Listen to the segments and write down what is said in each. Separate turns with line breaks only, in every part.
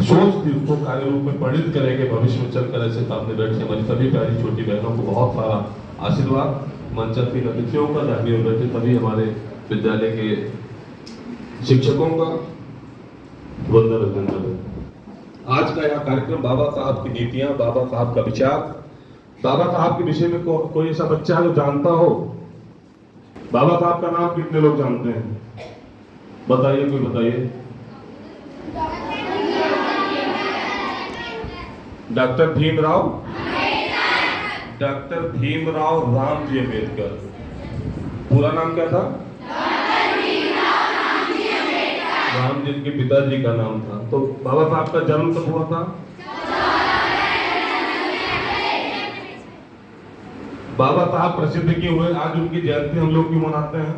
सोच थी उसको कार्य रूप में परिणित करेंगे भविष्य में चलकर। ऐसे सामने बैठे हमारी सभी प्यारी छोटी बहनों को बहुत सारा आशीर्वाद, मंचासीन अतिथियों का, जहाँ भी बैठे सभी हमारे विद्यालय के शिक्षकों का वंदन अभिनंदन। आज का यह कार्यक्रम बाबा साहब की नीतियां, बाबा साहब का विचार, बाबा साहब के विषय में कोई ऐसा बच्चा है जो जानता हो? बाबा साहब का नाम कितने लोग जानते हैं? बताइए, कोई बताइए। Doctor Bhimrao, doctor Bhimrao Ramji Ambedkar. पूरा नाम क्या था? राम जी के पिताजी का नाम था। तो बाबा साहब का जन्म कब हुआ था? बाबा साहब प्रसिद्ध क्यों हुए? आज उनकी जयंती हम लोग क्यों मनाते हैं?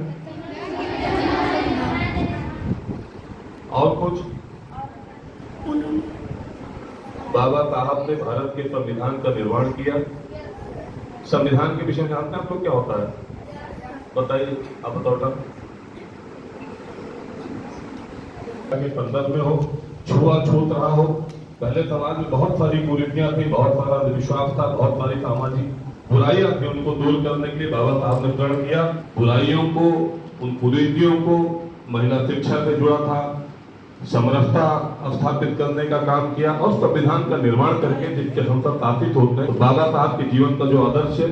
और कुछ? बाबा साहब ने भारत के संविधान का निर्माण किया। संविधान के विषय में जानते हैं आप लोग क्या होता है? बताइए, आप बताओ। के संदर्भ में हो, छुआछूत रहा हो, पहले समाज में बहुत सारी कुरीतियां थी, बहुत सारा विश्वास था, बहुत सारी सामाजिक बुराइयां थी। उनको दूर करने के लिए बाबा साहब ने प्रण किया। बुराइयों को, उन कुरीतियों को, महिला शिक्षा से जुड़ा था, समरसता स्थापित करने का काम किया और संविधान का निर्माण करके जिसके हम सब शासित होते हैं। बाबा साहब के जीवन का जो आदर्श है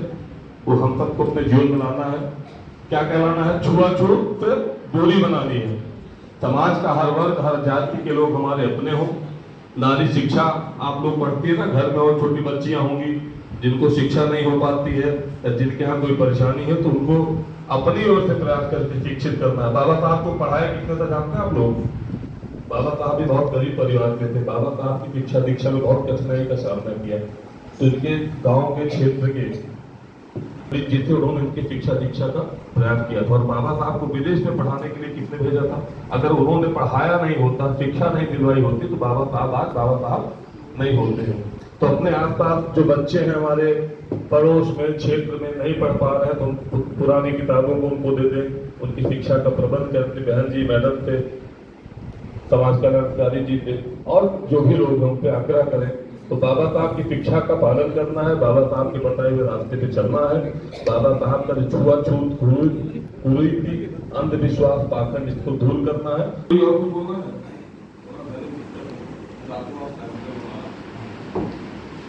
वो हम सबको अपने जीवन में लाना है। क्या कहलाना है? छुआछूत पे दूरी बनानी है। समाज का हर वर्ग, हर जाति के लोग हमारे अपने हों। नारी शिक्षा आप लोग पढ़ती है ना, घर में और छोटी बच्चियां होंगी जिनको शिक्षा नहीं हो पाती है या जिनके यहाँ कोई परेशानी है, तो उनको अपनी ओर से प्रयास करके शिक्षित करना है। बाबा साहब को पढ़ाया कितने था जानते हैं आप लोग? बाबा साहब भी बहुत गरीब परिवार के थे। बाबा साहब की शिक्षा दीक्षा में बहुत कठिनाई का सामना किया। तो इनके गाँव के क्षेत्र के जिसे उन्होंने इनकी शिक्षा दीक्षा का प्रयास किया था। और बाबा साहब को विदेश में पढ़ाने के लिए किसने भेजा था? अगर उन्होंने पढ़ाया नहीं होता, शिक्षा नहीं दिलवाई होती, तो बाबा साहब आज बाबा साहब नहीं होते हैं। तो अपने आसपास जो बच्चे हैं हमारे पड़ोस में, क्षेत्र में नहीं पढ़ पा रहे हैं, तो पुरानी किताबों को उनको दे दें, उनकी शिक्षा का प्रबंध करें। अपनी बहन जी, मैडम से, समाज कल्याण अधिकारी जी से और जो भी लोग हैं उन पे आग्रह करें। तो बाबा साहब की शिक्षा का पालन करना है, बाबा साहब के बताए हुए रास्ते पे चलना है। बाबा साहब का जो छुआछूत, कुरीति, अंधविश्वास, पाखंड, इसको दूर करना है। कोई और कुछ बोलना है?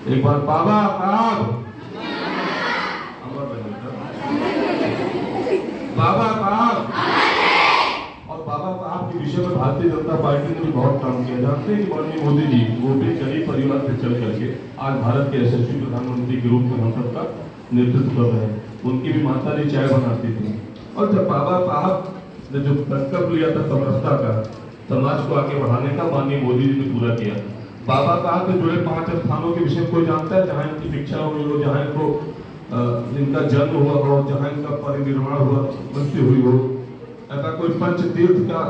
एक बार बाबा साहब, बाबा साहब। और बाबा साहब के विषय में भारतीय जनता पार्टी ने भी बहुत काम किया। जानते हैं कि माननीय मोदी जी, वो भी गरीब परिवार से चल करके आज भारत के यशस्वी प्रधानमंत्री के रूप में हम सबका नेतृत्व कर रहे हैं। उनकी भी माता जी चाय बनाती थी। और जब बाबा साहब ने जो संकल्प लिया था समरसता का, समाज को आगे बढ़ाने का, माननीय मोदी जी ने पूरा किया। बाबा साहब से जुड़े 5 स्थानों के विषय में कोई जानता है जहाँ इनकी शिक्षा हुई हो, जहाँ इनको इनका जन्म हुआ हो, जहाँ इनका परिनिर्वाण हुआ, मृत्यु हुई हो? ऐसा कोई पंच तीर्थ का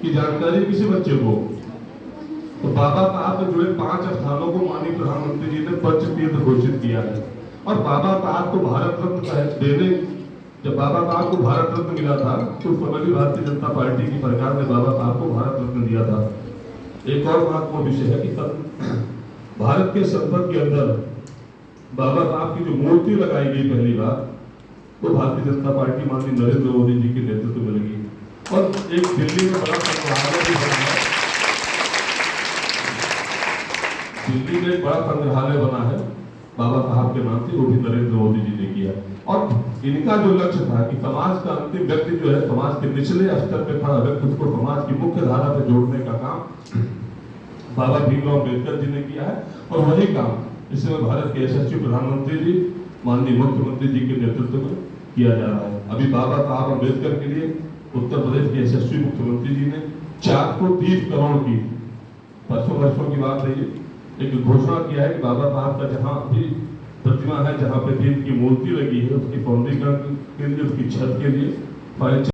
की जानकारी किसी बच्चे को? तो बाबा साहब से जुड़े 5 स्थानों को माननीय प्रधानमंत्री जी ने पंच तीर्थ घोषित किया है। और बाबा साहब को भारत रत्न देने, जब बाबा साहब को भारत रत्न मिला था तो उस समय भी भारतीय जनता पार्टी की सरकार ने बाबा साहब को भारत रत्न दिया था। एक और महत्वपूर्ण विषय है कि भारत के संसद के अंदर बाबा साहब की जो मूर्ति लगाई गई पहली बार, तो भारतीय जनता पार्टी माननीय नरेंद्र मोदी जी के नेतृत्व में लगी। और एक दिल्ली में बड़ा संग्रहालय भी बना है। दिल्ली में एक बड़ा संग्रहालय बना है बाबा साहब के नाम से, वो भी नरेंद्र मोदी जी ने किया। और इनका जो लक्ष्य था कि समाज का अंतिम व्यक्ति जो है, समाज के निचले स्तर पे खड़ा व्यक्ति, उसको समाज की मुख्य धारा से जोड़ने का काम बाबा भीमराव अम्बेडकर जी ने किया है। और वही काम इस समय भारत के यशस्वी प्रधानमंत्री जी, माननीय मुख्यमंत्री जी के नेतृत्व में किया जा रहा है। अभी बाबा साहब अम्बेडकर के लिए उत्तर प्रदेश के यशस्वी मुख्यमंत्री जी ने 430 करोड़ की, वर्षों की बात है ये, एक घोषणा किया है कि बाबा साहब का जहाँ भी प्रतिमा है, जहाँ पे भी इनकी मूर्ति लगी है, उसकी सौंदर्यीकरण के लिए, उसकी छत के लिए